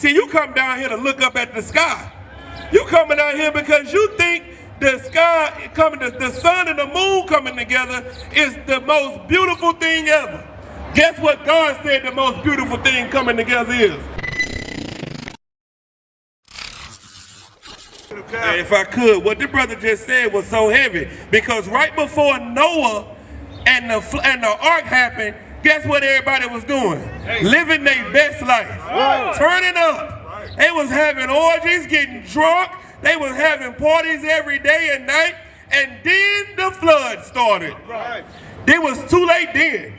See, you come down here to look up at the sky. You coming out here because you think the sky coming, the sun and the moon coming together is the most beautiful thing ever. Guess what God said the most beautiful thing coming together is? And if I could, what the brother just said was so heavy, because right before Noah and the ark happened, guess what everybody was doing? Living their best life, turning up. They was having orgies, getting drunk. They was having parties every day and night. And then the flood started. It was too late then.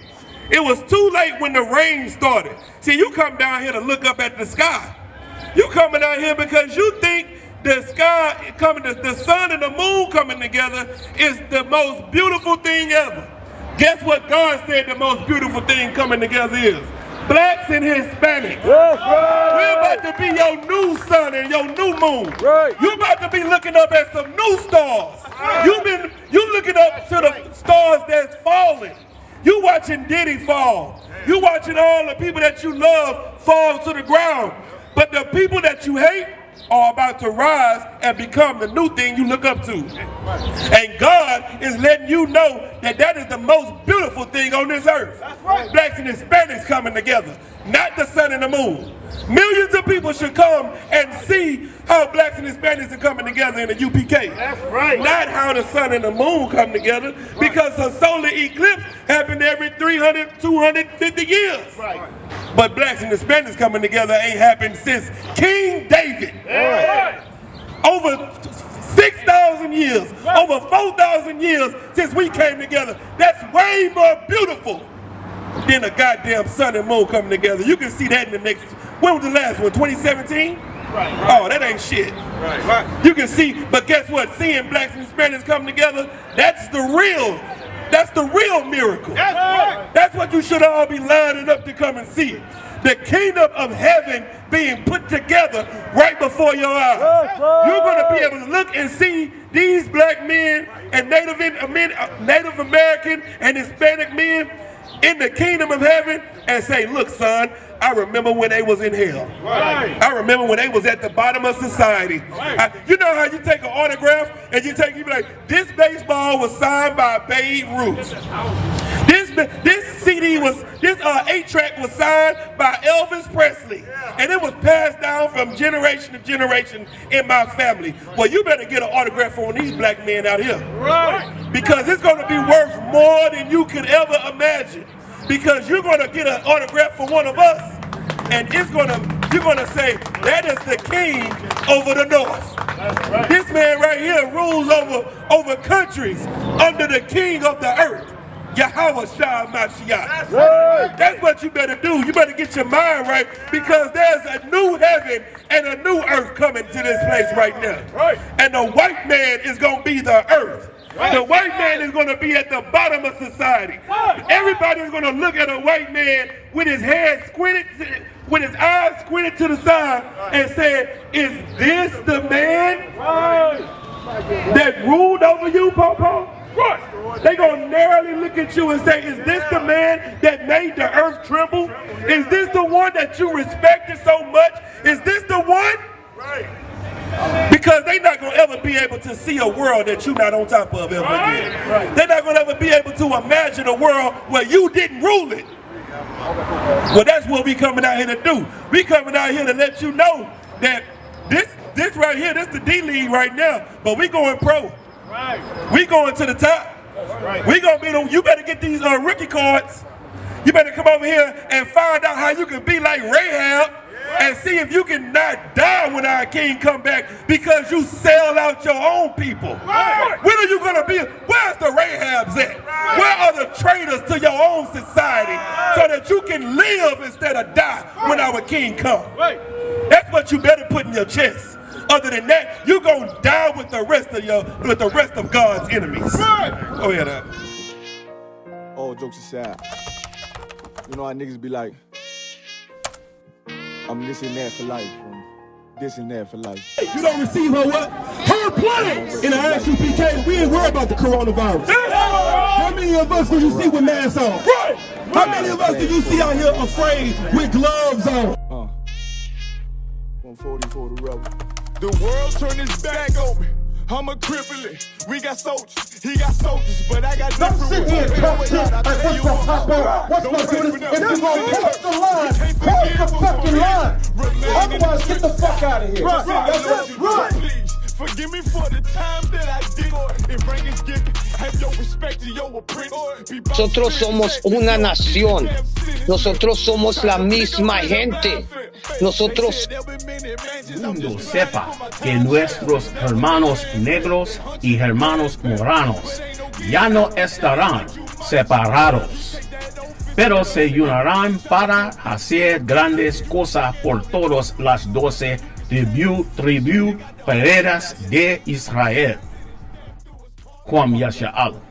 It was too late when the rain started. See, you come down here to look up at the sky. You coming out here because you think the sky coming, the sun and the moon coming together is the most beautiful thing ever. Guess what God said the most beautiful thing coming together is? Blacks and Hispanics. We're about to be your new sun and your new moon. You're about to be looking up at some new stars. You looking up to the stars that's falling. You watching Diddy fall. You watching all the people that you love fall to the ground. But the people that you hate are about to rise and become the new thing you look up to. And God is letting you know that that is the most beautiful thing on this earth. Blacks and Hispanics coming together, not the sun and the moon. Millions of people should come and see how blacks and Hispanics are coming together in the UPK. That's right. Not how the sun and the moon come together, because a solar eclipse happened every 300, 250 years. Right. But blacks and Hispanics coming together ain't happened since King David. Right. Over 6,000 years, over 4,000 years since we came together. That's way more beautiful than a goddamn sun and moon coming together. You can see that in the next, when was the last one, 2017? Right. Oh, that ain't shit. Right. You can see, but guess what? Seeing blacks and Hispanics come together, that's the real miracle. That's right. That's what you should all be lining up to come and see. The kingdom of heaven being put together right before your eyes. You're going to be able to look and see these black men and Native American and Hispanic men in the kingdom of heaven and say, look, son, I remember when they was in hell. Right. I remember when they was at the bottom of society. Right. You know how you take an autograph and you be like, this baseball was signed by Babe Ruth. This CD was, this 8-track was signed by Elvis Presley. And it was passed down from generation to generation in my family. Well, you better get an autograph on these black men out here. Right. Because it's going to be worth more than you could ever imagine. Because you're going to get an autograph for one of us, and you're going to say, that is the king over the north. That's right. This man right here rules over countries under the king of the earth, Yahweh Shah Mashiach. That's what you better do. You better get your mind right, because there's a new heaven and a new earth coming to this place right now. Right. And the white man is going to be the earth. The white man is going to be at the bottom of society. Everybody is going to look at a white man with his head squinted, with his eyes squinted to the side, and say, is this the man that ruled over you, Papa? They're going to narrowly look at you and say, is this the man that made the earth tremble? Is this the one that you respected so much? Is this the one? Because they're not going to ever be able to see a world that you're not on top of ever again. They're not going to ever be able to imagine a world where you didn't rule it. Well, that's what we coming out here to do. We coming out here to let you know that this right here, this the D-League right now, but we going pro. We going to the top. We going to be the, you better get these rookie cards. You better come over here and find out how you can be like Rahab. And see if you can not die when our king come back, because you sell out your own people. When are you going to be? Where's the Rahabs at? Where are the traitors to your own society so that you can live instead of die when our king comes? That's what you better put in your chest. Other than that, you're going to die with the rest of God's enemies. Go ahead. All jokes aside, you know how niggas be like, I'm this and that for life. This and that for life. You don't receive her what? Her planet! In the ISUPK, we ain't worried about the coronavirus. How many of us do you see with masks on? How many of us do you see out here afraid with gloves on? 140 for the rebel. The world turned its back on me. I'm a cripple. We got soldiers, he got soldiers, but I got Don't different sit here and talk ones. shit like what's gonna pop up, what's gonna do this. If you're gonna cross the line, cross the fucking line. Otherwise, get the fuck out of here. Run. Please, forgive me for the time that I did. If rank is given, have your respect to your apprentice. Nosotros somos una nación. Nosotros somos la misma gente. Nosotros El mundo sepa que nuestros hermanos negros y hermanos moranos ya no estarán separados, pero se unirán para hacer grandes cosas por todas las 12 tribus peredas de Israel. Juan Yasha'al.